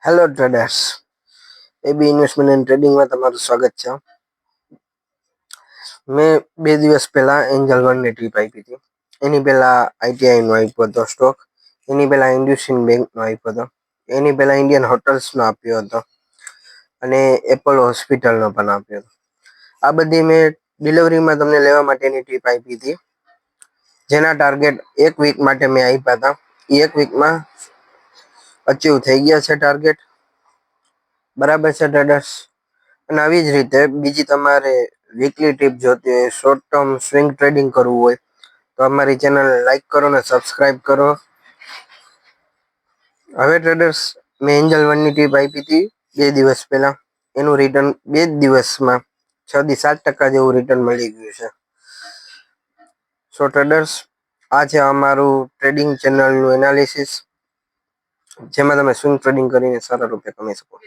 Hello traders, AB investment and ટ્રેડિંગમાં તમારું સ્વાગત છે. મેં 2 દિવસ પહેલા એન્જલ વનની ટ્રીપ આપી હતી. એની પહેલા આઈટીઆઈનો આપ્યો હતો સ્ટોક, એની પહેલા ઇન્ડ્યુસિન બેંકનો આપ્યો હતો, એની પહેલા ઇન્ડિયન હોટલ્સનો આપ્યો હતો અને એપોલો હોસ્પિટલનો પણ આપ્યો હતો. આ બધી મેં ડિલિવરીમાં તમને લેવા માટેની ટ્રીપ આપી હતી, જેના ટાર્ગેટ 1 વીક માટે મેં આપ્યા હતા. એ 1 વીકમાં અચીવ થઈ ગયા છે ટાર્ગેટ. બરાબર છે ટ્રેડર્સ. અને આવી જ રીતે બીજી તમારે વીકલી ટીપ જોતી હોય, શોર્ટ ટર્મ સ્વિંગ ટ્રેડિંગ કરવું હોય તો અમારી ચેનલ લાઈક કરો ને સબસ્ક્રાઈબ કરો. હવે ટ્રેડર્સ, મેં એન્જલ વનની ટીપ આપી હતી 2 દિવસ પહેલા. એનું રિટર્ન 2 જ દિવસમાં 6 થી 7% જેવું રિટર્ન મળી ગયું છે. સો ટ્રેડર્સ, આ છે અમારું ટ્રેડિંગ ચેનલનું એનાલિસિસ, જેમાં તમે સ્વિંગ ટ્રેડિંગ કરીને સારા રૂપિયા કમાઈ શકો.